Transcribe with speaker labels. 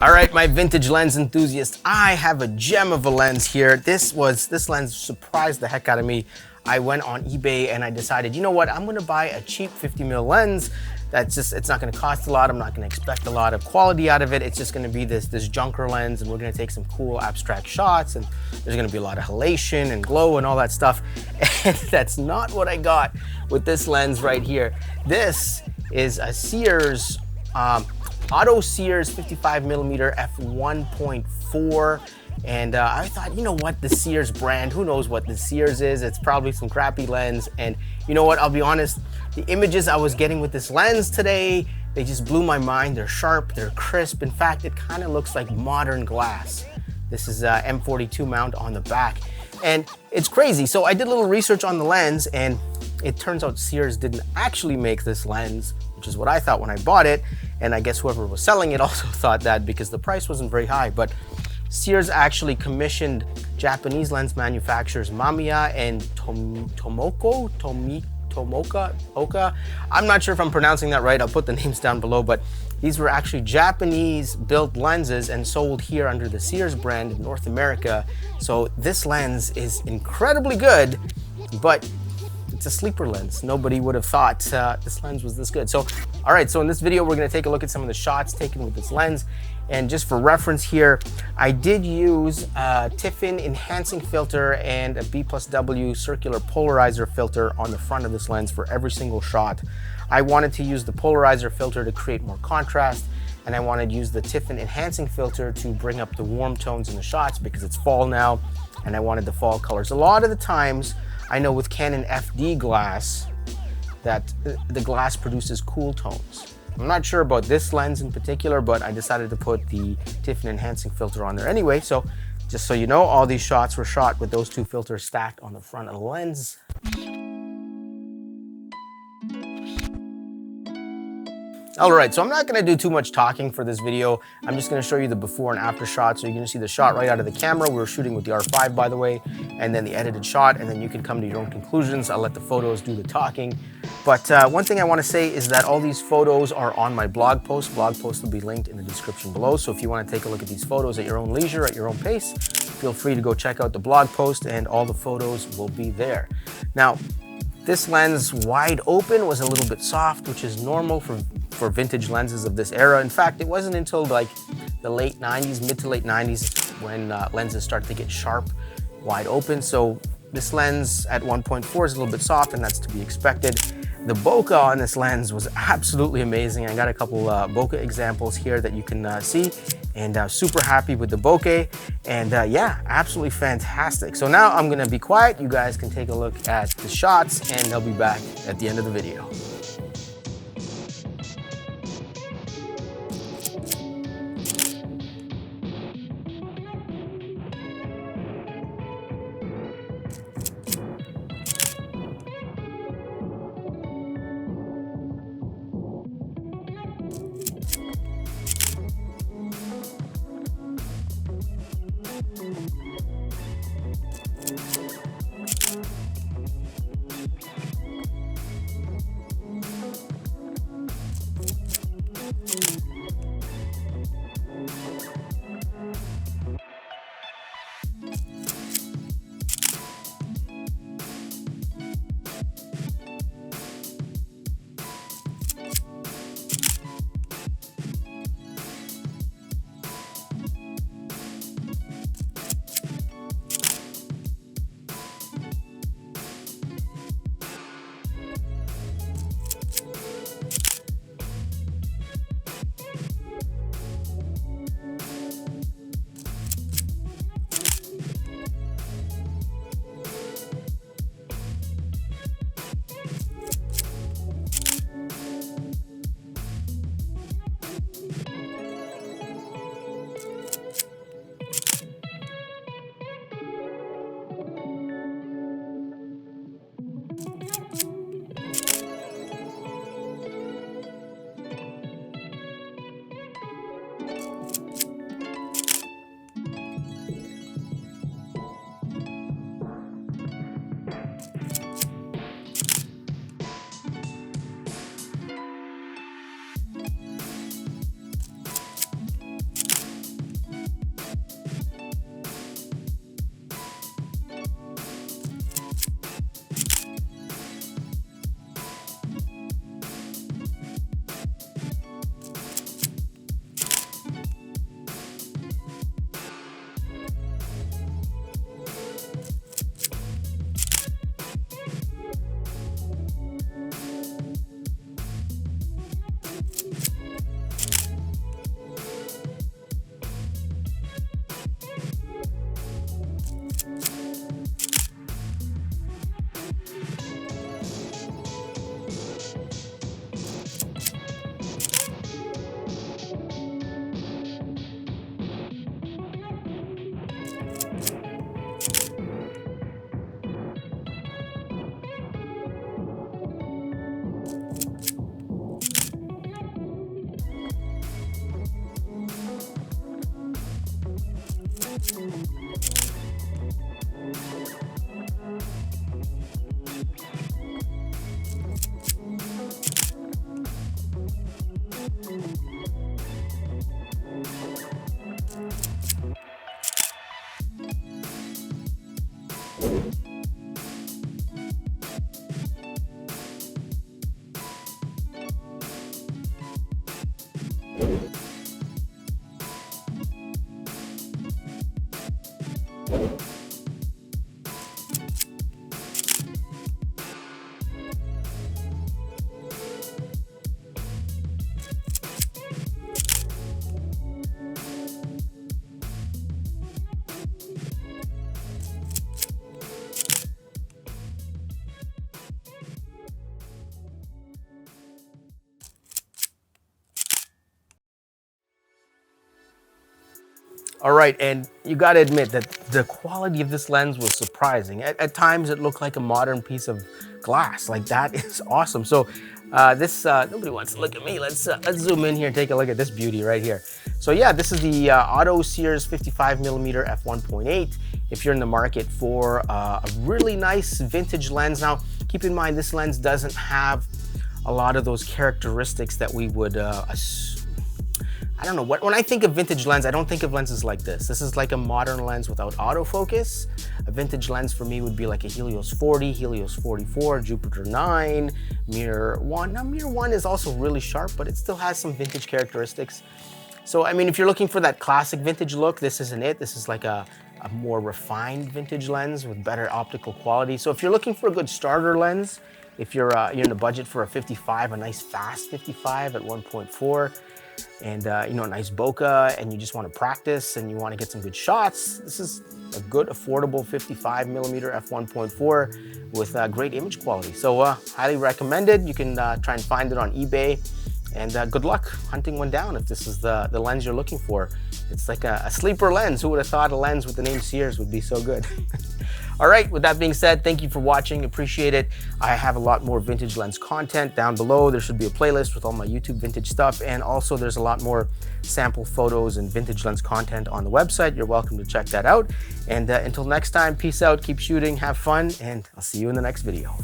Speaker 1: All right, my vintage lens enthusiasts, I have a gem of a lens here. This lens surprised the heck out of me. I went on eBay and I decided, you know what, I'm gonna buy a cheap 50mm lens. It's not gonna cost a lot. I'm not gonna expect a lot of quality out of it. It's just gonna be this junker lens, and we're gonna take some cool abstract shots, and there's gonna be a lot of halation and glow and all that stuff. And that's not what I got with this lens right here. This is a Sears, Auto Sears 55mm f1.4. And I thought, you know what, the Sears brand, who knows what the Sears is? It's probably some crappy lens. And you know what, I'll be honest, the images I was getting with this lens today, they just blew my mind. They're sharp, they're crisp. In fact, it kind of looks like modern glass. This is a M42 mount on the back. And it's crazy. So I did a little research on the lens, and it turns out Sears didn't actually make this lens, which is what I thought when I bought it. And I guess whoever was selling it also thought that, because the price wasn't very high. But Sears actually commissioned Japanese lens manufacturers Mamiya and Tomioka. I'm not sure if I'm pronouncing that right. I'll put the names down below, but these were actually Japanese built lenses and sold here under the Sears brand in North America. So this lens is incredibly good, but it's a sleeper lens. Nobody would have thought this lens was this good. So, all right, so in this video, we're gonna take a look at some of the shots taken with this lens. And just for reference here, I did use a Tiffen Enhancing filter and a B+W Circular Polarizer filter on the front of this lens for every single shot. I wanted to use the polarizer filter to create more contrast, and I wanted to use the Tiffen Enhancing filter to bring up the warm tones in the shots because it's fall now, and I wanted the fall colors. A lot of the times, I know with Canon FD glass that the glass produces cool tones. I'm not sure about this lens in particular, but I decided to put the Tiffen Enhancing filter on there anyway. So just so you know, all these shots were shot with those two filters stacked on the front of the lens. All right, so I'm not gonna do too much talking for this video. I'm just gonna show you the before and after shot. So you're gonna see the shot right out of the camera. We were shooting with the R5, by the way, and then the edited shot, and then you can come to your own conclusions. I'll let the photos do the talking. But one thing I wanna say is that all these photos are on my blog post. Blog post will be linked in the description below. So if you wanna take a look at these photos at your own leisure, at your own pace, feel free to go check out the blog post, and all the photos will be there. Now, this lens wide open was a little bit soft, which is normal for vintage lenses of this era. In fact, it wasn't until like the late 90s, mid to late 90s, when lenses started to get sharp, wide open. So this lens at 1.4 is a little bit soft, and that's to be expected. The bokeh on this lens was absolutely amazing. I got a couple bokeh examples here that you can see, and super happy with the bokeh. And yeah, absolutely fantastic. So now I'm gonna be quiet. You guys can take a look at the shots, and I'll be back at the end of the video. All right, and you gotta admit that the quality of this lens was surprising. At times it looked like a modern piece of glass. Like, that is awesome. So nobody wants to look at me. Let's zoom in here and take a look at this beauty right here. So yeah, this is the Auto Sears 55mm f1.8. If you're in the market for a really nice vintage lens. Now, keep in mind, this lens doesn't have a lot of those characteristics that we would I don't know, when I think of vintage lens, I don't think of lenses like this. This is like a modern lens without autofocus. A vintage lens for me would be like a Helios 40, Helios 44, Jupiter 9, Mirror 1. Now, Mirror 1 is also really sharp, but it still has some vintage characteristics. So, I mean, if you're looking for that classic vintage look, this isn't it. This is like a more refined vintage lens with better optical quality. So if you're looking for a good starter lens, if you're in the budget for a 55, a nice fast 55 at 1.4, and you know, a nice bokeh, and you just want to practice and you want to get some good shots, this is a good affordable 55mm f1.4 with great image quality. So highly recommended. You can try and find it on eBay, and good luck hunting one down if this is the lens you're looking for. It's like a sleeper lens. Who would have thought a lens with the name Sears would be so good? All right, with that being said, thank you for watching, appreciate it. I have a lot more vintage lens content down below. There should be a playlist with all my YouTube vintage stuff, and also there's a lot more sample photos and vintage lens content on the website. You're welcome to check that out. And until next time, peace out, keep shooting, have fun, and I'll see you in the next video.